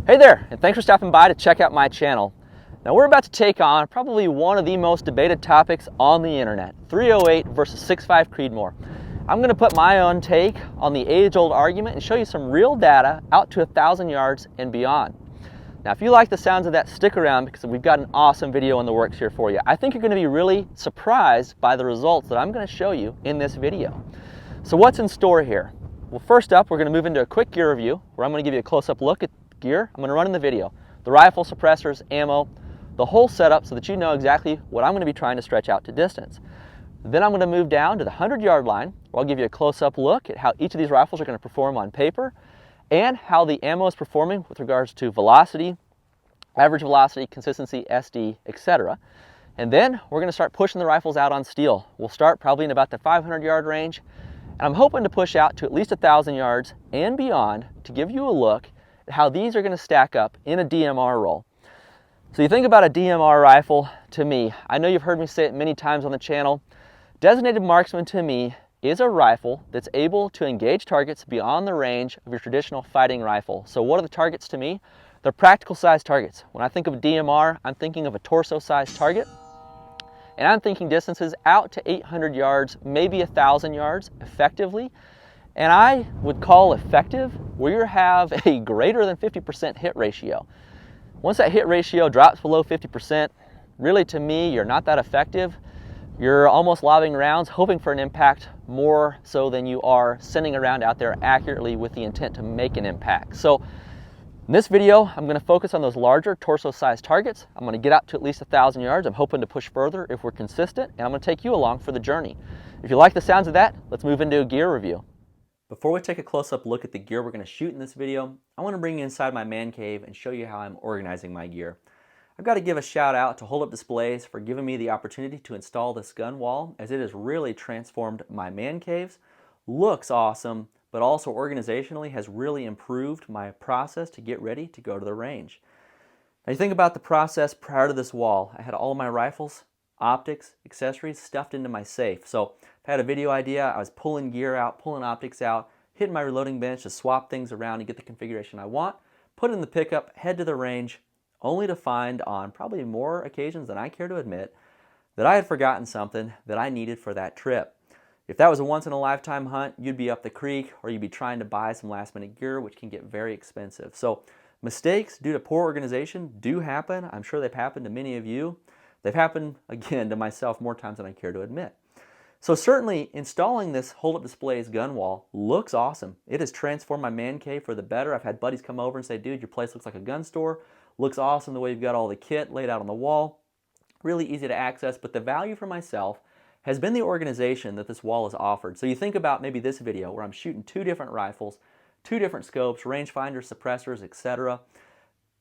Hey there, and thanks for stopping by to check out my channel. Now we're about to take on probably one of the most debated topics on the internet, 308 versus 6.5 creedmoor. I'm going to put my own take on the age-old argument and show you some real data out to 1,000 yards and beyond. Now if you like the sounds of that, stick around because we've got an awesome video in the works here for you. I think you're going to be really surprised by the results that I'm going to show you in this video. So what's in store here? Well, first up, we're going to move into a quick gear review where I'm going to give you a close-up look at gear I'm going to run in the video, the rifle, suppressors, ammo, the whole setup so that you know exactly what I'm going to be trying to stretch out to distance. Then I'm going to move down to the 100-yard line where I'll give you a close-up look at how each of these rifles are going to perform on paper and how the ammo is performing with regards to velocity, average velocity, consistency, SD, etc. And then we're going to start pushing the rifles out on steel. We'll start probably in about the 500-yard range, and I'm hoping to push out to at least 1,000 yards and beyond to give you a look how these are going to stack up in a DMR roll. So you think about a DMR rifle, to me, I know you've heard me say it many times on the channel, designated marksman to me is a rifle that's able to engage targets beyond the range of your traditional fighting rifle. So what are the targets to me? They're practical sized targets. When I think of DMR, I'm thinking of a torso sized target, and I'm thinking distances out to 800 yards, maybe 1,000 yards effectively. And I would call effective where you have a greater than 50% hit ratio. Once that hit ratio drops below 50%, really to me, you're not that effective. You're almost lobbing rounds, hoping for an impact more so than you are sending a round out there accurately with the intent to make an impact. So in this video, I'm going to focus on those larger torso-sized targets. I'm going to get out to at least 1,000 yards. I'm hoping to push further if we're consistent, and I'm going to take you along for the journey. If you like the sounds of that, let's move into a gear review. Before we take a close-up look at the gear we're going to shoot in this video, I want to bring you inside my man cave and show you how I'm organizing my gear. I've got to give a shout out to Hold Up Displays for giving me the opportunity to install this gun wall, as it has really transformed my man caves. Looks awesome, but also organizationally has really improved my process to get ready to go to the range. Now you think about the process prior to this wall. I had all of my rifles, optics, accessories stuffed into my safe. So if I had a video idea, I was pulling gear out, pulling optics out, hitting my reloading bench to swap things around and get the configuration I want, put it in the pickup, head to the range, only to find on probably more occasions than I care to admit that I had forgotten something that I needed for that trip. If that was a once-in-a-lifetime hunt, you'd be up the creek or you'd be trying to buy some last-minute gear, which can get very expensive. So mistakes due to poor organization do happen. I'm sure they've happened to many of you. They've happened, again, to myself more times than I care to admit. So certainly installing this Hold Up Displays gun wall looks awesome. It has transformed my man cave for the better. I've had buddies come over and say, dude, your place looks like a gun store. Looks awesome the way you've got all the kit laid out on the wall. Really easy to access, but the value for myself has been the organization that this wall has offered. So you think about maybe this video where I'm shooting 2 different rifles, 2 different scopes, rangefinders, suppressors, etc.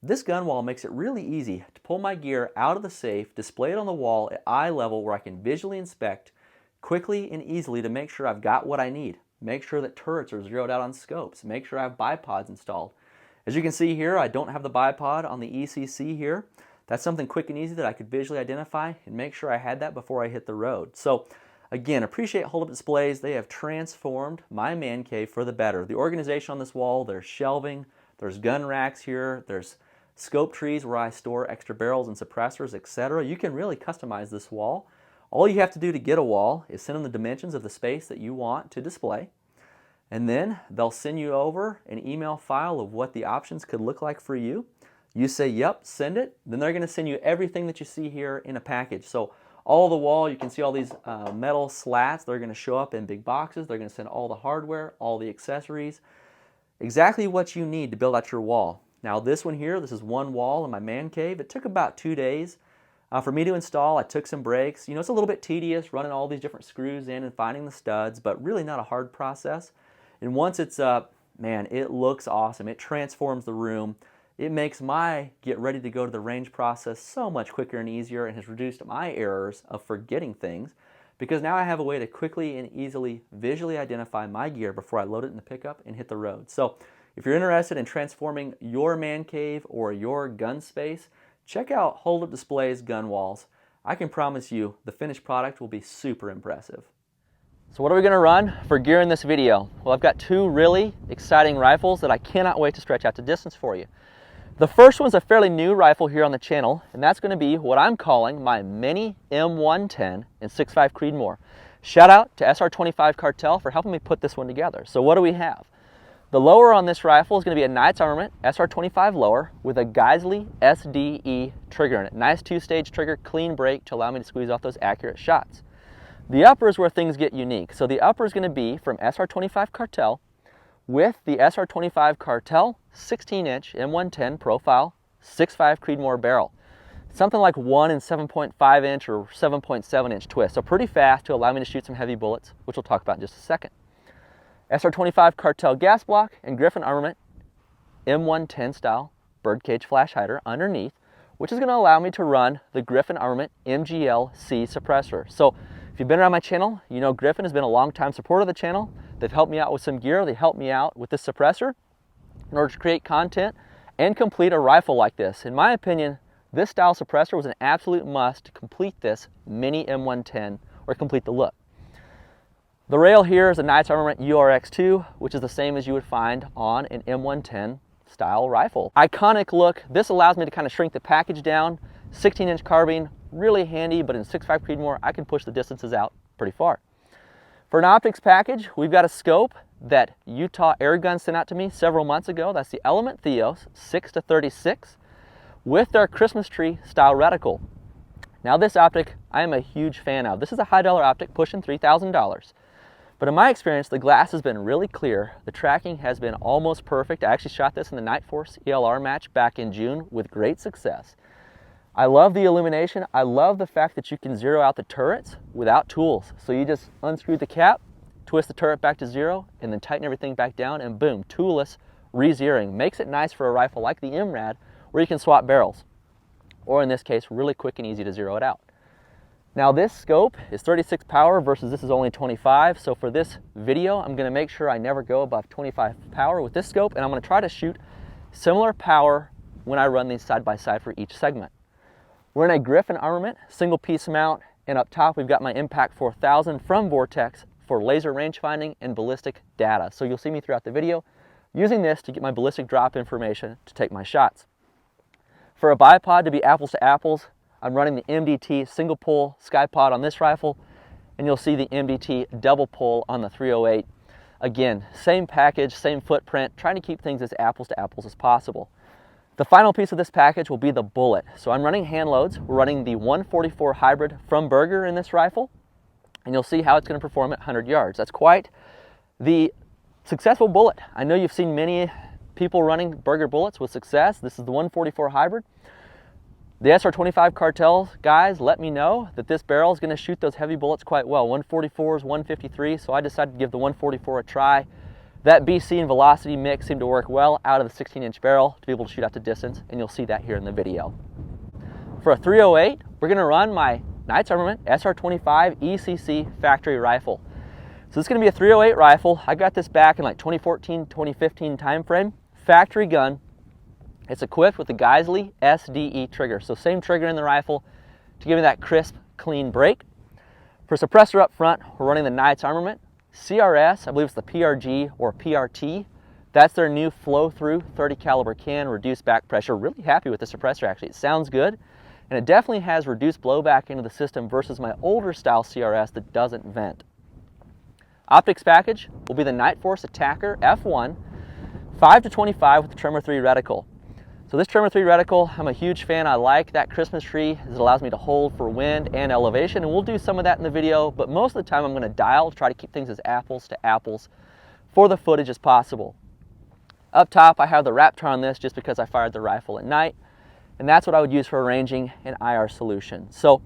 This gun wall makes it really easy to pull my gear out of the safe, display it on the wall at eye level where I can visually inspect quickly and easily to make sure I've got what I need. Make sure that turrets are zeroed out on scopes. Make sure I have bipods installed. As you can see here, I don't have the bipod on the ECC here. That's something quick and easy that I could visually identify and make sure I had that before I hit the road. So again, appreciate Hold Up Displays. They have transformed my man cave for the better. The organization on this wall, there's shelving, there's gun racks here, there's scope trees where I store extra barrels and suppressors, etc. You can really customize this wall. All you have to do to get a wall is send them the dimensions of the space that you want to display, and then they'll send you over an email file of what the options could look like for you. You say, yep, send it. Then they're going to send you everything that you see here in a package. So all the wall, you can see all these metal slats. They're going to show up in big boxes. They're going to send all the hardware, all the accessories, exactly what you need to build out your wall. Now this one here, this is one wall in my man cave. It took about 2 days for me to install. I took some breaks. You know, it's a little bit tedious running all these different screws in and finding the studs, but really not a hard process. And once it's up, man, it looks awesome. It transforms the room. It makes my get ready to go to the range process so much quicker and easier, and has reduced my errors of forgetting things because now I have a way to quickly and easily visually identify my gear before I load it in the pickup and hit the road. So if you're interested in transforming your man cave or your gun space, check out Hold Up Displays gun walls. I can promise you the finished product will be super impressive. So what are we going to run for gear in this video? Well, I've got 2 really exciting rifles that I cannot wait to stretch out to distance for you. The first one's a fairly new rifle here on the channel, and that's going to be what I'm calling my Mini M110 in 6.5 Creedmoor. Shout out to SR25 Cartel for helping me put this one together. So what do we have? The lower on this rifle is going to be a Knights Armament SR25 lower with a Geissele SDE trigger in it. Nice two-stage trigger, clean break to allow me to squeeze off those accurate shots. The upper is where things get unique. So the upper is going to be from SR25 Cartel with the SR25 Cartel 16-inch M110 profile 6.5 Creedmoor barrel. Something like 1 and 7.5 inch or 7.7 inch twist. So pretty fast to allow me to shoot some heavy bullets, which we'll talk about in just a second. SR25 Cartel gas block and Griffin Armament M110 style birdcage flash hider underneath, which is going to allow me to run the Griffin Armament MGL-C suppressor. So if you've been around my channel, you know Griffin has been a long-time supporter of the channel. They've helped me out with some gear. They helped me out with this suppressor in order to create content and complete a rifle like this. In my opinion, this style suppressor was an absolute must to complete this Mini M110 or complete the look. The rail here is a Knights Armament URX II, which is the same as you would find on an M110 style rifle. Iconic look. This allows me to kind of shrink the package down. 16-inch carbine, really handy, but in 6.5 Creedmoor, I can push the distances out pretty far. For an optics package, we've got a scope that Utah Airgun sent out to me several months ago. That's the Element Theos 6-36 with their Christmas tree style reticle. Now this optic, I am a huge fan of. This is a high dollar optic pushing $3,000. But in my experience, the glass has been really clear. The tracking has been almost perfect. I actually shot this in the Night Force ELR match back in June with great success. I love the illumination. I love the fact that you can zero out the turrets without tools. So you just unscrew the cap, twist the turret back to zero, and then tighten everything back down, and boom, toolless re-zeroing. Makes it nice for a rifle like the MRAD where you can swap barrels. Or in this case, really quick and easy to zero it out. Now this scope is 36 power versus this is only 25. So for this video, I'm going to make sure I never go above 25 power with this scope, and I'm going to try to shoot similar power when I run these side by side for each segment. We're in a Griffin Armament single piece mount, and up top we've got my Impact 4000 from Vortex for laser range finding and ballistic data. So you'll see me throughout the video using this to get my ballistic drop information to take my shots. For a bipod to be apples to apples, I'm running the MDT single pull SkyPod on this rifle, and you'll see the MDT double pull on the 308. Again, same package, same footprint, trying to keep things as apples to apples as possible. The final piece of this package will be the bullet. So I'm running hand loads. We're running the 144 hybrid from Berger in this rifle, and you'll see how it's going to perform at 100 yards. That's quite the successful bullet. I know you've seen many people running Berger bullets with success. This is the 144 hybrid. The SR25 Cartel guys let me know that this barrel is going to shoot those heavy bullets quite well. 144s, 153, so I decided to give the 144 a try. That BC and velocity mix seemed to work well out of the 16-inch barrel to be able to shoot out to distance, and you'll see that here in the video. For a 308, we're going to run my Knights Armament SR25 ECC factory rifle. So this is going to be a 308 rifle. I got this back in like 2014, 2015 time frame. Factory gun. It's equipped with the Geissele SDE trigger. So same trigger in the rifle to give me that crisp, clean break. For suppressor up front, we're running the Knights Armament CRS, I believe it's the PRG or PRT. That's their new flow-through 30 caliber can, reduced back pressure. Really happy with the suppressor actually. It sounds good, and it definitely has reduced blowback into the system versus my older style CRS that doesn't vent. Optics package will be the Night Force Attacker F1 5-25 with the Tremor 3 reticle. So this Tremor 3 reticle, I'm a huge fan. I like that Christmas tree as it allows me to hold for wind and elevation, and we'll do some of that in the video, but most of the time I'm going to dial to try to keep things as apples to apples for the footage as possible. Up top I have the Raptor on this just because I fired the rifle at night, and that's what I would use for arranging an IR solution. So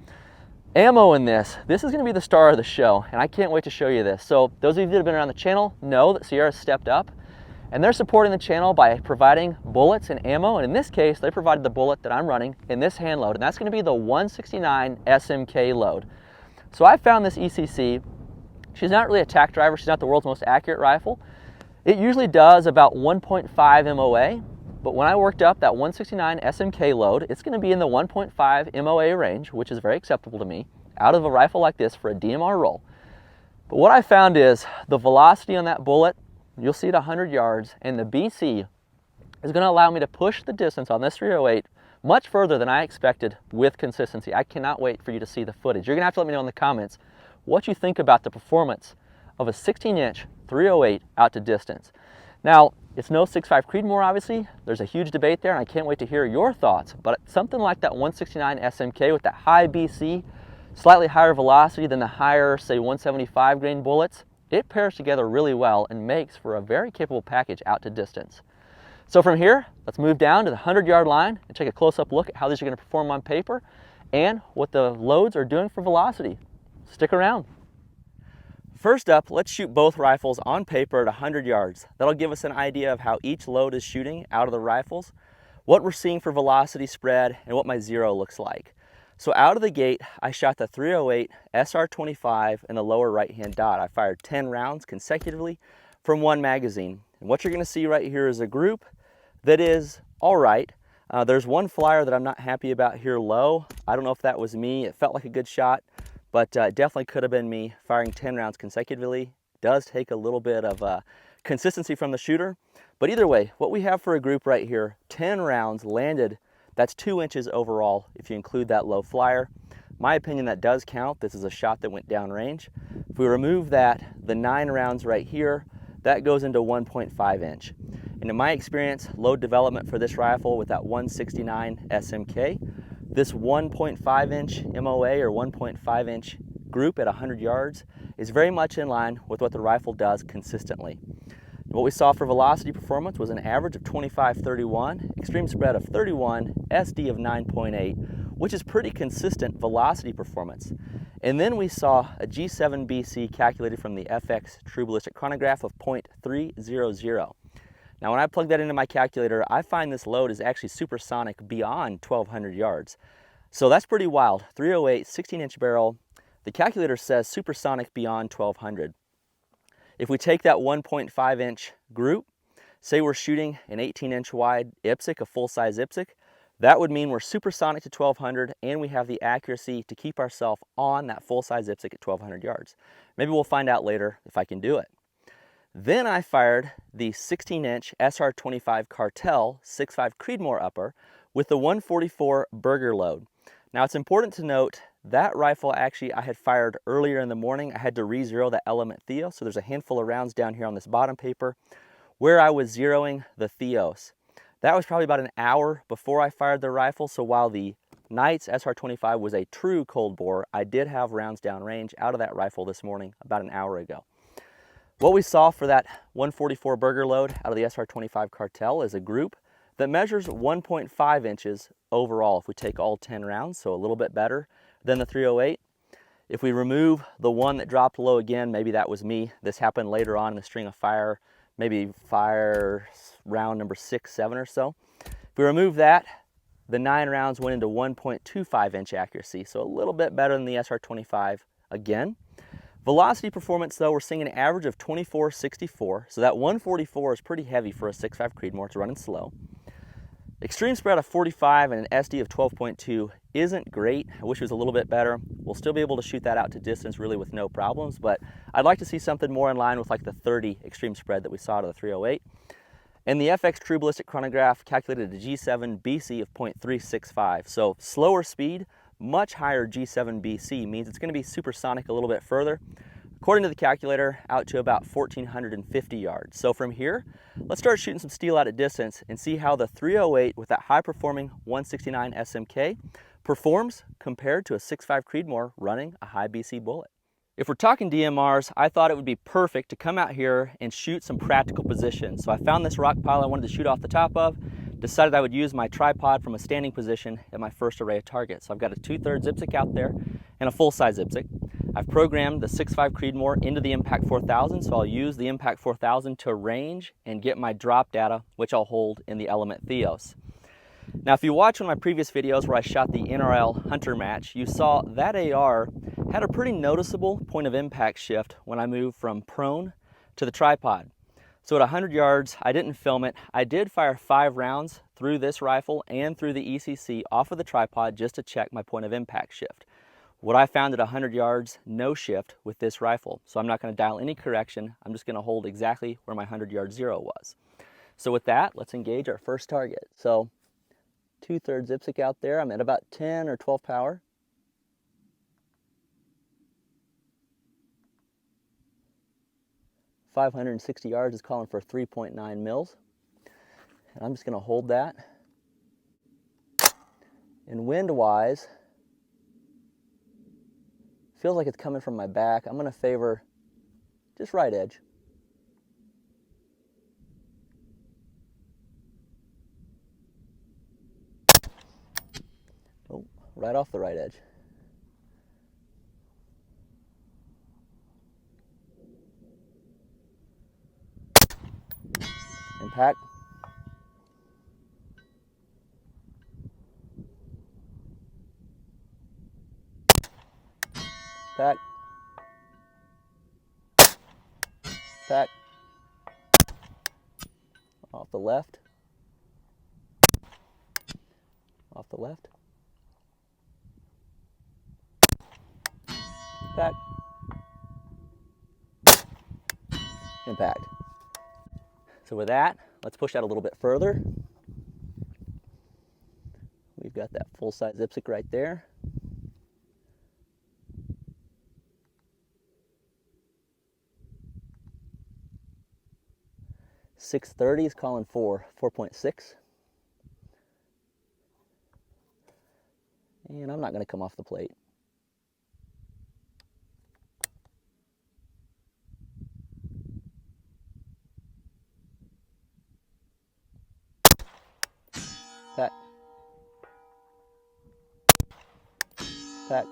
ammo in this is going to be the star of the show, and I can't wait to show you this. So those of you that have been around the channel know that Sierra stepped up, and they're supporting the channel by providing bullets and ammo, and in this case they provided the bullet that I'm running in this hand load, and that's going to be the 169 SMK load. So I found this ECC. She's not really a tack driver, she's not the world's most accurate rifle. It usually does about 1.5 MOA, but when I worked up that 169 SMK load, it's going to be in the 1.5 MOA range, which is very acceptable to me out of a rifle like this for a DMR roll. But what I found is the velocity on that bullet, you'll see it 100 yards, and the BC is going to allow me to push the distance on this 308 much further than I expected with consistency. I cannot wait for you to see the footage. You're going to have to let me know in the comments what you think about the performance of a 16-inch 308 out to distance. Now, it's no 6.5 Creedmoor, obviously. There's a huge debate there, and I can't wait to hear your thoughts. But something like that 169 SMK with that high BC, slightly higher velocity than the higher, say, 175 grain bullets, it pairs together really well and makes for a very capable package out to distance. So from here, let's move down to the 100-yard line and take a close-up look at how these are going to perform on paper and what the loads are doing for velocity. Stick around. First up, let's shoot both rifles on paper at 100 yards. That'll give us an idea of how each load is shooting out of the rifles, what we're seeing for velocity spread, and what my zero looks like. So out of the gate, I shot the 308 SR25 in the lower right-hand dot. I fired 10 rounds consecutively from one magazine. And what you're going to see right here is a group that is all right. There's one flyer that I'm not happy about here low. I don't know if that was me. It felt like a good shot, but definitely could have been me. Firing 10 rounds consecutively does take a little bit of consistency from the shooter. But either way, what we have for a group right here, 10 rounds landed. That's 2 inches overall if you include that low flyer. My opinion, that does count. This is a shot that went downrange. If we remove that, the 9 rounds right here, that goes into 1.5 inch. And in my experience, load development for this rifle with that 169 SMK, this 1.5 inch MOA or 1.5 inch group at 100 yards is very much in line with what the rifle does consistently. What we saw for velocity performance was an average of 25-31, extreme spread of 31, SD of 9.8, which is pretty consistent velocity performance. And then we saw a G7 BC calculated from the FX True Ballistic Chronograph of 0.300. Now when I plug that into my calculator, I find this load is actually supersonic beyond 1,200 yards. So that's pretty wild. 308, 16-inch barrel. The calculator says supersonic beyond 1,200. If we take that 1.5 inch group, say we're shooting an 18-inch wide IPSC, a full-size IPSC, that would mean we're supersonic to 1,200 and we have the accuracy to keep ourselves on that full-size IPSC at 1,200 yards. Maybe we'll find out later if I can do it. Then I fired the 16-inch SR25 Cartel 6.5 Creedmoor upper with the 144 Burger load. Now it's important to note that rifle actually I had fired earlier in the morning. I had to re-zero that element Theo, so there's a handful of rounds down here on this bottom paper where I was zeroing the Theos. That was probably about an hour before I fired the rifle, so while the Knight's SR25 was a true cold bore, I did have rounds downrange out of that rifle this morning about an hour ago. What we saw for that 144 Burger load out of the SR25 Cartel is a group that measures 1.5 inches overall if we take all 10 rounds, so a little bit better than the 308. If we remove the one that dropped low again, maybe that was me. This happened later on in the string of fire, maybe fire round number 6, 7 or so. If we remove that, the 9 rounds went into 1.25 inch accuracy, so a little bit better than the SR25 again. Velocity performance though, we're seeing an average of 24.64, so that 144 is pretty heavy for a 6.5 Creedmoor. It's running slow. Extreme spread of 45 and an SD of 12.2 isn't great. I wish it was a little bit better. We'll still be able to shoot that out to distance really with no problems, but I'd like to see something more in line with like the 30 extreme spread that we saw to the 308. And the FX True Ballistic Chronograph calculated a G7 BC of 0.365. So slower speed, much higher G7 BC means it's going to be supersonic a little bit further. According to the calculator, out to about 1,450 yards. So from here, let's start shooting some steel out at distance and see how the 308 with that high-performing 169 SMK performs compared to a 6.5 Creedmoor running a high BC bullet. If we're talking DMRs, I thought it would be perfect to come out here and shoot some practical positions. So I found this rock pile I wanted to shoot off the top of, decided I would use my tripod from a standing position at my first array of targets. So I've got a 2/3 IPSC out there and a full-size IPSC. I've programmed the 6.5 Creedmoor into the Impact 4000, so I'll use the Impact 4000 to range and get my drop data, which I'll hold in the element Theos. Now, if you watch one of my previous videos where I shot the NRL Hunter match, you saw that AR had a pretty noticeable point of impact shift when I moved from prone to the tripod. So at 100 yards, I didn't film it. I did fire 5 rounds through this rifle and through the ECC off of the tripod just to check my point of impact shift. What I found at 100 yards, no shift with this rifle. So I'm not going to dial any correction. I'm just going to hold exactly where my 100-yard zero was. So with that, let's engage our first target. So 2/3 IPSC out there. I'm at about 10 or 12 power. .560 yards is calling for 3.9 mils. And I'm just going to hold that. And wind-wise, feels like it's coming from my back. I'm going to favor just right edge. Oh, right off the right edge. Impact. Impact. Impact. Off the left. Off the left. Impact. Impact. So with that, let's push out a little bit further. We've got that full-size IPSC right there. .630 is calling for 4.6. And I'm not going to come off the plate. Pack. Pack.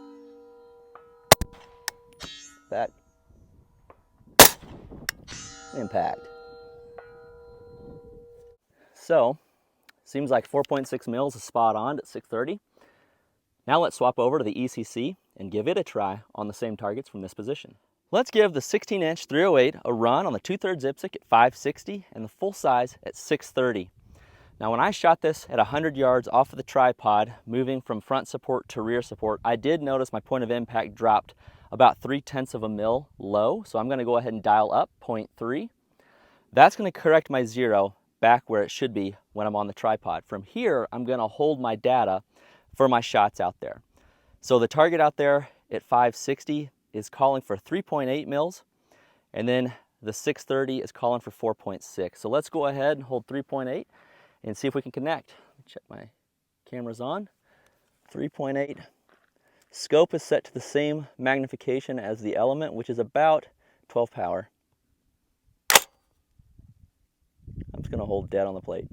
Pack. Impact. So, seems like 4.6 mils is spot on at 630. Now let's swap over to the ECC and give it a try on the same targets from this position. Let's give the 16-inch 308 a run on the 2/3 IPSC at 560 and the full size at 630. Now when I shot this at 100 yards off of the tripod, moving from front support to rear support, I did notice my point of impact dropped about 0.3 of a mil low, so I'm going to go ahead and dial up 0.3. That's going to correct my zero back where it should be when I'm on the tripod. From here, I'm going to hold my data for my shots out there. So the target out there at 560 is calling for 3.8 mils, and then the 630 is calling for 4.6. So let's go ahead and hold 3.8 and see if we can connect. Check my cameras on. 3.8. Scope is set to the same magnification as the element, which is about 12 power. I'm just going to hold dead on the plate.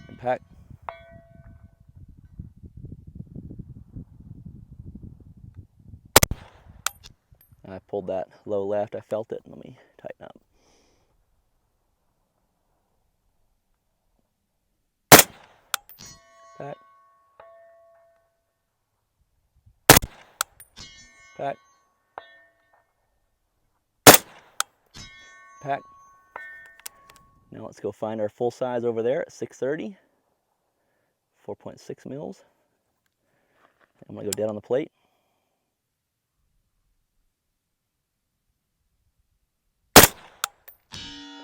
Impact. I pulled that low left. I felt it. Let me tighten up. Pack. Pack. Pack. Now let's go find our full size over there at 630. 4.6 mils. I'm going to go dead on the plate.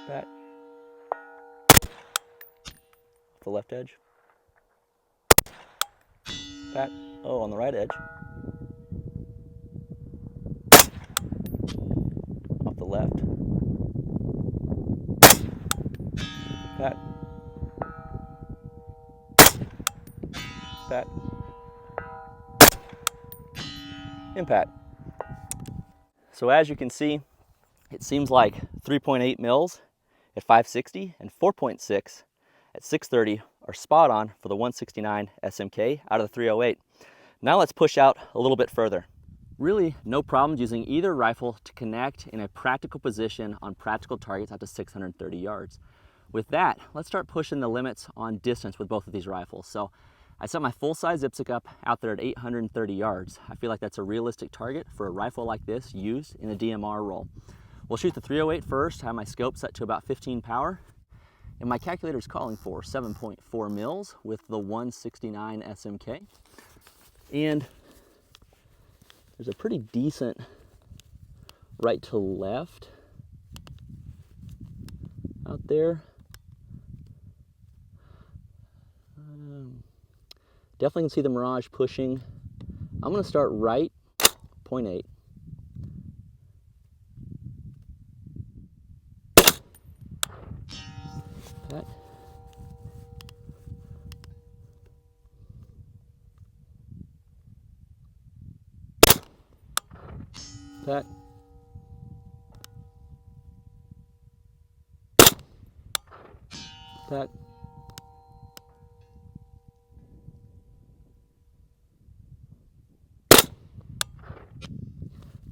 Back. Off the left edge. Back. Oh, on the right edge. Off the left. Back. Back. Impact. So as you can see, it seems like 3.8 mils at 560 and 4.6 at 630 are spot on for the 169 SMK out of the 308. Now let's push out a little bit further. Really no problems using either rifle to connect in a practical position on practical targets out to 630 yards. With that, let's start pushing the limits on distance with both of these rifles. So I set my full-size IPSC up out there at 830 yards. I feel like that's a realistic target for a rifle like this used in a DMR role. We'll shoot the 308 first, have my scope set to about 15 power, and my calculator is calling for 7.4 mils with the 169 SMK. And There's a pretty decent right to left out there. Definitely can see the Mirage pushing. I'm going to start right, 0.8. That. That. That.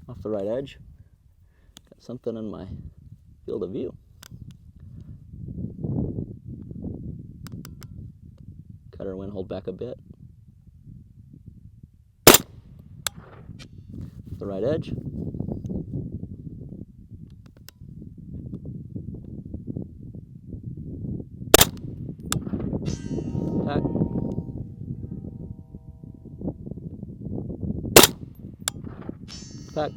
Off the right edge. Got something in my field of view. Cutter wind, hold back a bit. The right edge. Back. Back.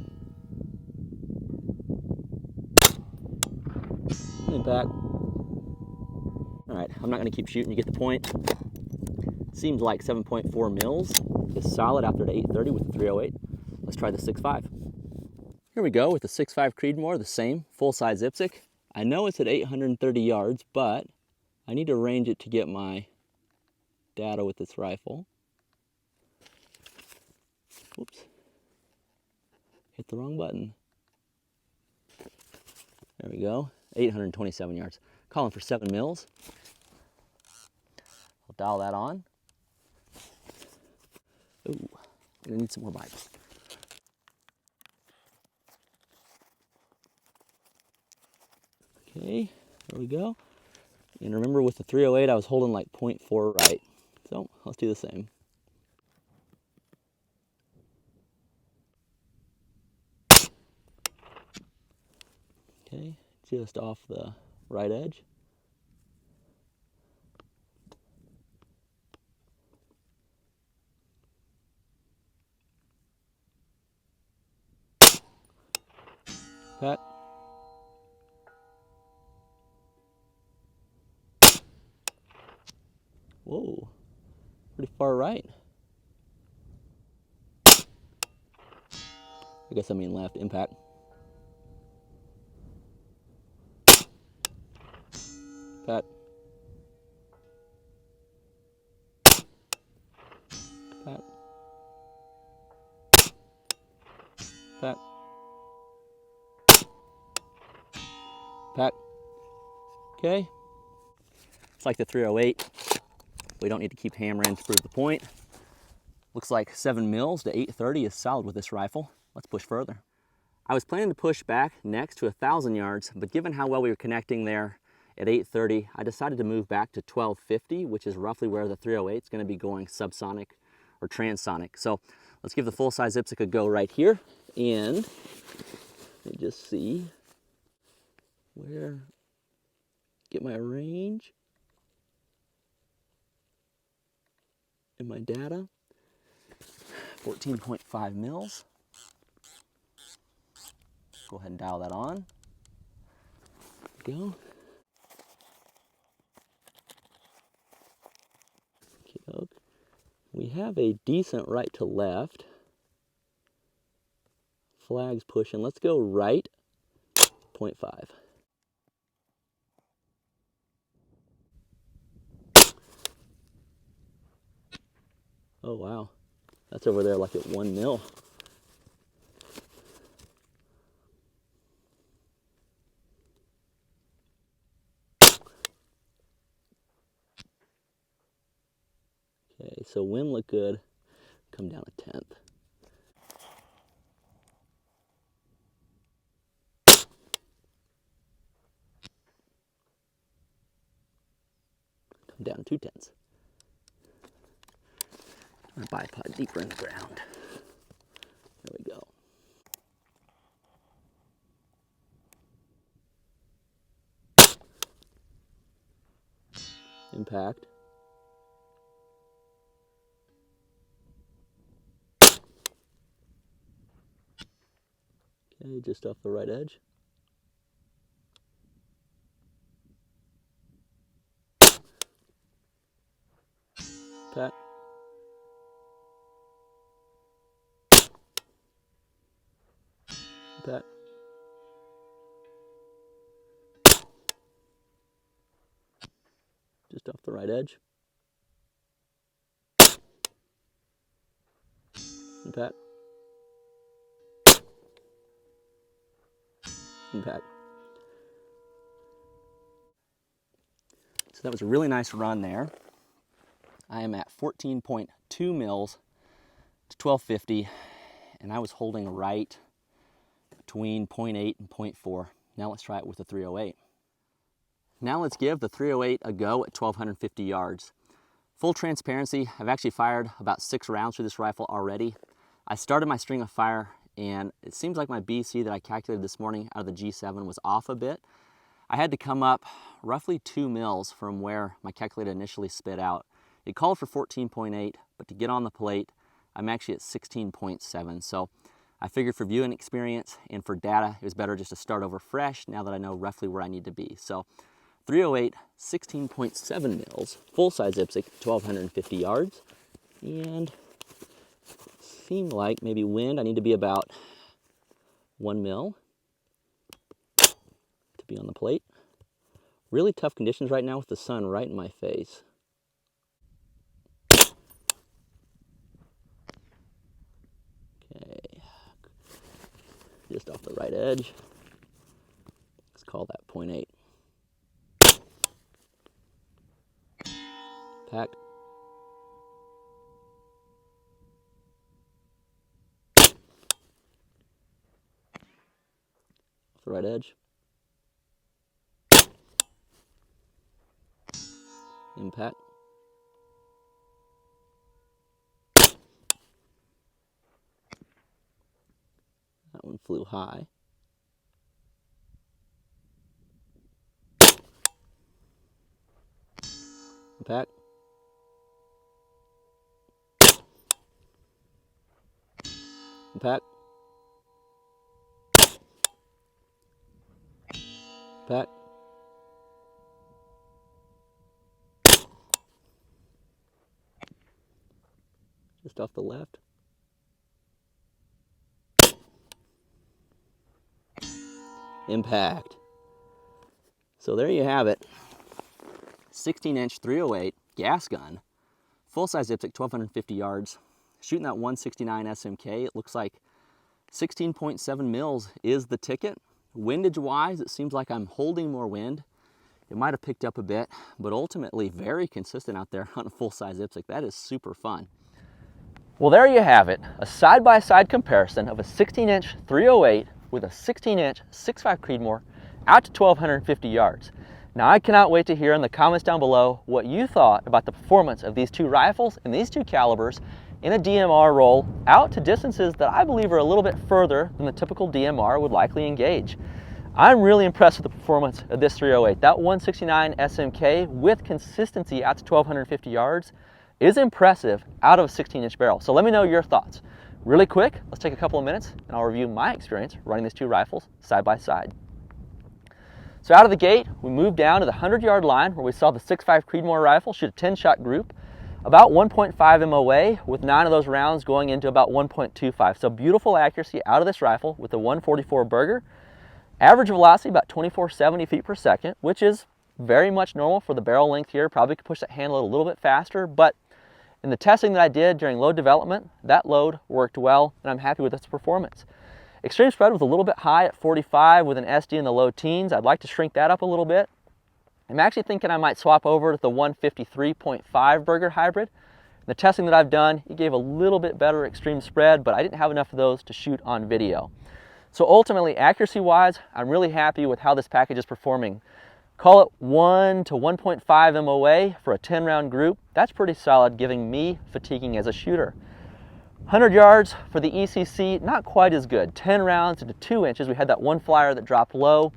And back. Alright, I'm not going to keep shooting, you get the point. Seems like 7.4 mils is solid after the 830 with the 308. Let's try the 6.5. Here we go with the 6.5 Creedmoor, the same, full-size IPSC. I know it's at 830 yards, but I need to range it to get my data with this rifle. Whoops. Hit the wrong button. There we go, 827 yards. Calling for 7 mils. I'll dial that on. Ooh, I'm gonna need some more Bibles. Okay, there we go. And remember with the 308, I was holding like 0.4 right. So let's do the same. Okay, just off the right edge. Back. Whoa, pretty far right. I guess I mean left, impact. Pat. Pat. Pat. Pat. Okay. It's like the 308. We don't need to keep hammering to prove the point. Looks like 7 mils to 830 is solid with this rifle. Let's push further. I was planning to push back next to 1,000 yards, but given how well we were connecting there at 830, I decided to move back to 1250, which is roughly where the 308 is going to be going subsonic or transonic. So let's give the full-size IPSC a go right here, and let me just see where, get my range and my data. 14.5 mils. Go ahead and dial that on. There we go. Okay, we have a decent right to left. Flag's pushing. Let's go right, 0.5. Oh wow, that's over there like at 1 mil. Okay, so wind look good. Come down a 1/10. Come down 2/10. I'm gonna bipod deeper in the ground. There we go. Impact. Okay, just off the right edge. Impact. Impact. Just off the right edge. Impact. Impact. So that was a really nice run there. I am at 14.2 mils to 1250, and I was holding right between 0.8 and 0.4. Now let's try it with the 308. Now let's give the 308 a go at 1250 yards. Full transparency, I've actually fired about 6 rounds through this rifle already. I started my string of fire, and it seems like my BC that I calculated this morning out of the G7 was off a bit. I had to come up roughly 2 mils from where my calculator initially spit out. It called for 14.8, but to get on the plate, I'm actually at 16.7. So I figured for viewing experience and for data, it was better just to start over fresh now that I know roughly where I need to be. So 308, 16.7 mils, full-size IPSC, 1250 yards. And seemed like maybe wind, I need to be about 1 mil to be on the plate. Really tough conditions right now with the sun right in my face. Okay, just off the right edge. Let's call that 0.8. Packed. Off the right edge. Impact. That one flew high. Impact. Impact. Impact. Just off the left. Impact. So there you have it. 16-inch 308 gas gun, full-size IPSC, 1250 yards, shooting that 169 SMK. It looks like 16.7 mils is the ticket. Windage-wise, it seems like I'm holding more wind. It might have picked up a bit, but ultimately very consistent out there on a full-size IPSC. That is super fun. Well, there you have it, a side-by-side comparison of a 16-inch 308 with a 16-inch 6.5 Creedmoor out to 1250 yards. Now, I cannot wait to hear in the comments down below what you thought about the performance of these two rifles and these two calibers in a DMR roll out to distances that I believe are a little bit further than the typical DMR would likely engage. I'm really impressed with the performance of this 308. That 169 SMK with consistency out to 1250 yards is impressive out of a 16-inch barrel. So let me know your thoughts. Really quick, let's take a couple of minutes and I'll review my experience running these two rifles side by side. So out of the gate, we moved down to the 100-yard line where we saw the 6.5 Creedmoor rifle shoot a 10-shot group, about 1.5 MOA, with 9 of those rounds going into about 1.25. So beautiful accuracy out of this rifle with the 144 Burger. Average velocity about 2470 feet per second, which is very much normal for the barrel length here. Probably could push that handle a little bit faster, but in the testing that I did during load development, that load worked well, and I'm happy with its performance. Extreme spread was a little bit high at 45 with an SD in the low teens. I'd like to shrink that up a little bit. I'm actually thinking I might swap over to the 153.5 Burger hybrid. In the testing that I've done, it gave a little bit better extreme spread, but I didn't have enough of those to shoot on video. So ultimately, accuracy-wise, I'm really happy with how this package is performing. Call it 1 to 1.5 MOA for a 10-round group. That's pretty solid, giving me fatiguing as a shooter. 100 yards for the ECC, not quite as good. 10 rounds into 2 inches. We had that one flyer that dropped low.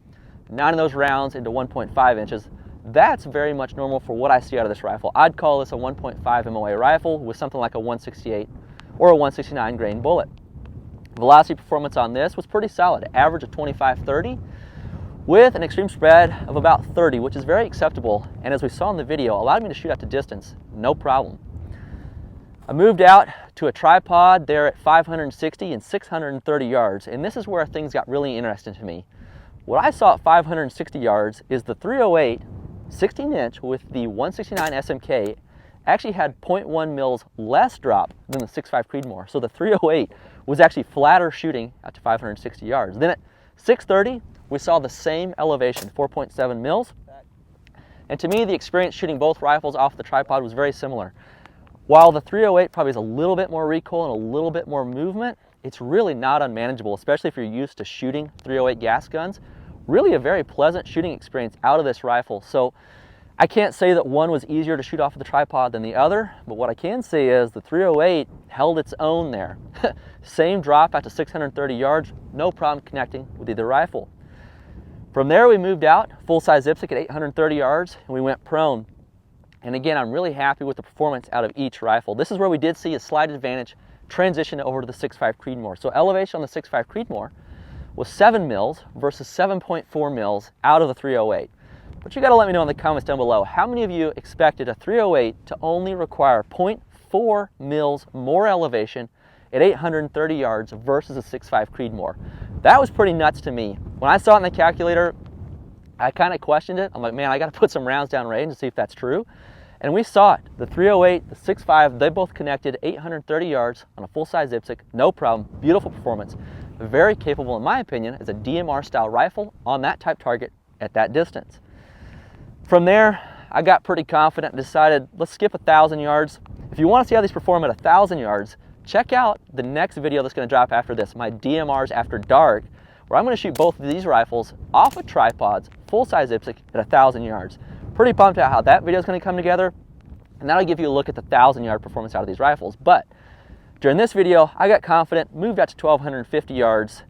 9 of those rounds into 1.5 inches. That's very much normal for what I see out of this rifle. I'd call this a 1.5 MOA rifle with something like a 168 or a 169 grain bullet. Velocity performance on this was pretty solid, average of 25-30 with an extreme spread of about 30, which is very acceptable, and as we saw in the video, allowed me to shoot out to distance, no problem. I moved out to a tripod there at 560 and 630 yards, and this is where things got really interesting to me. What I saw at 560 yards is the 308 16-inch with the 169 SMK actually had 0.1 mils less drop than the 6.5 Creedmoor. So the 308 was actually flatter shooting out to 560 yards. Then at 630, we saw the same elevation, 4.7 mils. And to me, the experience shooting both rifles off the tripod was very similar. While the 308 probably has a little bit more recoil and a little bit more movement, it's really not unmanageable, especially if you're used to shooting 308 gas guns. Really a very pleasant shooting experience out of this rifle. So I can't say that one was easier to shoot off of the tripod than the other, but what I can say is the 308 held its own there. Same drop out to 630 yards, no problem connecting with either rifle. From there we moved out, full-size IPSC at 830 yards, and we went prone. And again, I'm really happy with the performance out of each rifle. This is where we did see a slight advantage transition over to the 6.5 Creedmoor. So elevation on the 6.5 Creedmoor was 7 mils versus 7.4 mils out of the 308. But you got to let me know in the comments down below, how many of you expected a 308 to only require 0.4 mils more elevation at 830 yards versus a 6.5 Creedmoor? That was pretty nuts to me. When I saw it in the calculator, I kind of questioned it. I'm like, man, I got to put some rounds down range to see if that's true. And we saw it. The 308, the 6.5, they both connected 830 yards on a full-size IPSC, no problem, beautiful performance. Very capable, in my opinion, as a DMR style rifle on that type target at that distance. From there, I got pretty confident and decided, let's skip 1,000 yards. If you want to see how these perform at 1,000 yards, check out the next video that's going to drop after this, my DMRs After Dark, where I'm going to shoot both of these rifles off of tripods, full-size IPSC at 1,000 yards. Pretty pumped out how that video is going to come together, and that'll give you a look at the 1,000-yard performance out of these rifles. But during this video, I got confident, moved out to 1,250 yards,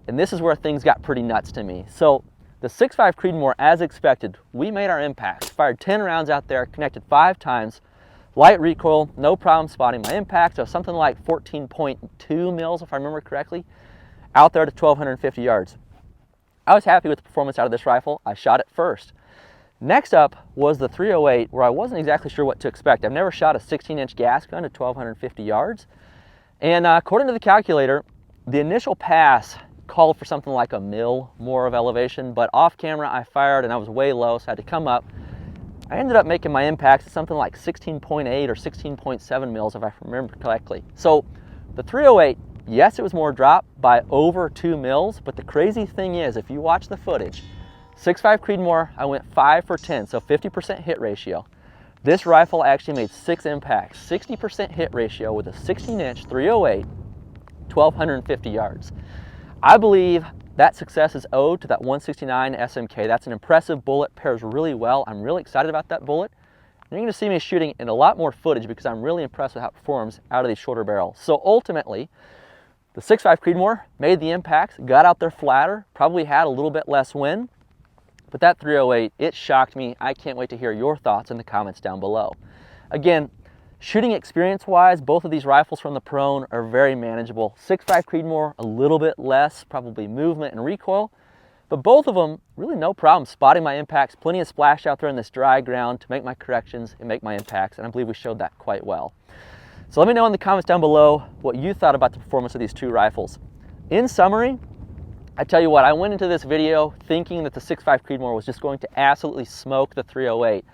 and this is where things got pretty nuts to me. So the 6.5 Creedmoor, as expected, we made our impacts, fired 10 rounds out there, connected 5 times, light recoil, no problem spotting my impact, so something like 14.2 mils, if I remember correctly, out there to 1,250 yards. I was happy with the performance out of this rifle. I shot it first. Next up was the 308, where I wasn't exactly sure what to expect. I've never shot a 16-inch gas gun at 1,250 yards. And according to the calculator, the initial pass called for something like a mil more of elevation, but off camera I fired and I was way low, so I had to come up. I ended up making my impacts at something like 16.8 or 16.7 mils, if I remember correctly. So the 308, yes, it was more drop by over 2 mils, but the crazy thing is, if you watch the footage, 6.5 Creedmoor, I went 5 for 10, so 50% hit ratio. This rifle actually made 6 impacts, 60% hit ratio with a 16-inch 308, 1,250 yards. I believe that success is owed to that 169 SMK. That's an impressive bullet, pairs really well. I'm really excited about that bullet. And you're going to see me shooting in a lot more footage because I'm really impressed with how it performs out of these shorter barrels. So ultimately, the 6.5 Creedmoor made the impacts, got out there flatter, probably had a little bit less wind. But that 308, it shocked me. I can't wait to hear your thoughts in the comments down below. Again, shooting experience-wise, both of these rifles from the prone are very manageable. 6.5 Creedmoor, a little bit less, probably movement and recoil, but both of them, really no problem spotting my impacts, plenty of splash out there in this dry ground to make my corrections and make my impacts, and I believe we showed that quite well. So let me know in the comments down below what you thought about the performance of these two rifles. In summary, I tell you what, I went into this video thinking that the 6.5 Creedmoor was just going to absolutely smoke the 308.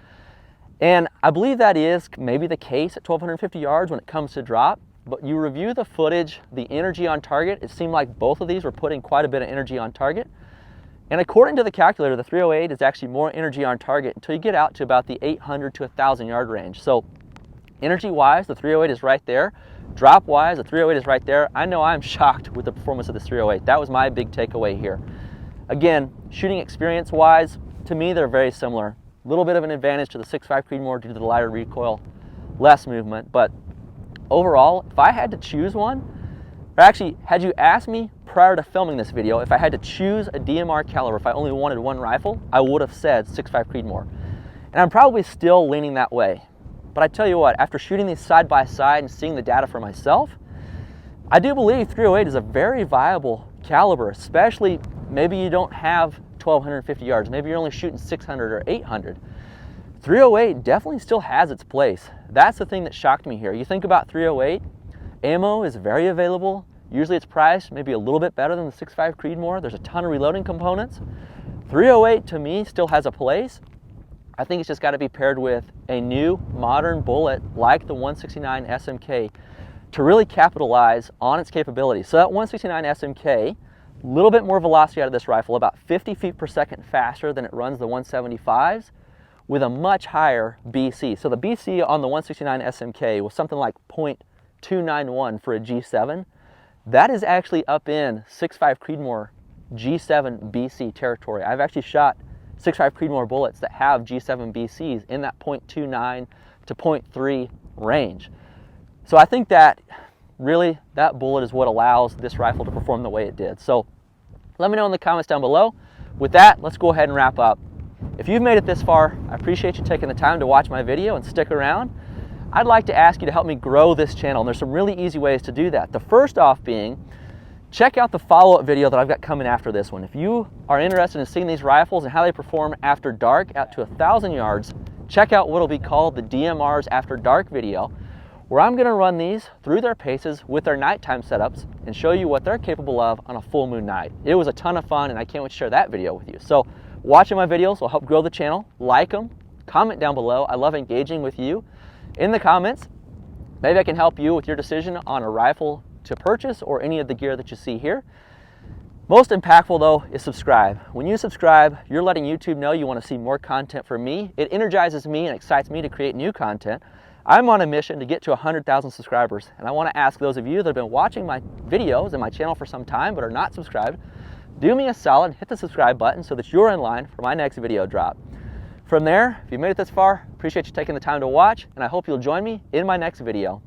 And I believe that is maybe the case at 1,250 yards when it comes to drop, but you review the footage, the energy on target, it seemed like both of these were putting quite a bit of energy on target. And according to the calculator, the 308 is actually more energy on target until you get out to about the 800 to 1,000 yard range. So energy-wise, the 308 is right there. Drop-wise, the 308 is right there. I know I'm shocked with the performance of this 308. That was my big takeaway here. Again, shooting experience-wise, to me, they're very similar. A little bit of an advantage to the 6.5 Creedmoor due to the lighter recoil, less movement. But overall, if I had to choose one, or actually, had you asked me prior to filming this video, if I had to choose a DMR caliber, if I only wanted one rifle, I would have said 6.5 Creedmoor. And I'm probably still leaning that way. But I tell you what, after shooting these side by side and seeing the data for myself, I do believe 308 is a very viable caliber, especially maybe you don't have 1,250 yards. Maybe you're only shooting 600 or 800. 308 definitely still has its place. That's the thing that shocked me here. You think about 308, ammo is very available. Usually it's priced maybe a little bit better than the 6.5 Creedmoor. There's a ton of reloading components. 308 to me still has a place. I think it's just got to be paired with a new modern bullet like the 169 SMK to really capitalize on its capabilities. So that 169 SMK, a little bit more velocity out of this rifle, about 50 feet per second faster than it runs the 175s, with a much higher BC. So the BC on the 169 SMK was something like 0.291 for a G7. That is actually up in 6.5 Creedmoor G7 BC territory. I've actually shot 6.5 Creedmoor bullets that have G7 BCs in that 0.29 to 0.3 range. So I think that really that bullet is what allows this rifle to perform the way it did. So let me know in the comments down below. With that, let's go ahead and wrap up. If you've made it this far, I appreciate you taking the time to watch my video and stick around. I'd like to ask you to help me grow this channel, and there's some really easy ways to do that. The first off being, check out the follow-up video that I've got coming after this one. If you are interested in seeing these rifles and how they perform after dark out to 1,000 yards, check out what will be called the DMR's After Dark video, where I'm gonna run these through their paces with their nighttime setups and show you what they're capable of on a full moon night. It was a ton of fun, and I can't wait to share that video with you. So watching my videos will help grow the channel. Like them, comment down below. I love engaging with you in the comments. Maybe I can help you with your decision on a rifle to purchase or any of the gear that you see here. Most impactful though is subscribe. When you subscribe, you're letting YouTube know you want to see more content from me. It energizes me and excites me to create new content. I'm on a mission to get to 100,000 subscribers, and I want to ask those of you that have been watching my videos and my channel for some time but are not subscribed, do me a solid, hit the subscribe button so that you're in line for my next video drop. From there, if you made it this far, appreciate you taking the time to watch, and I hope you'll join me in my next video.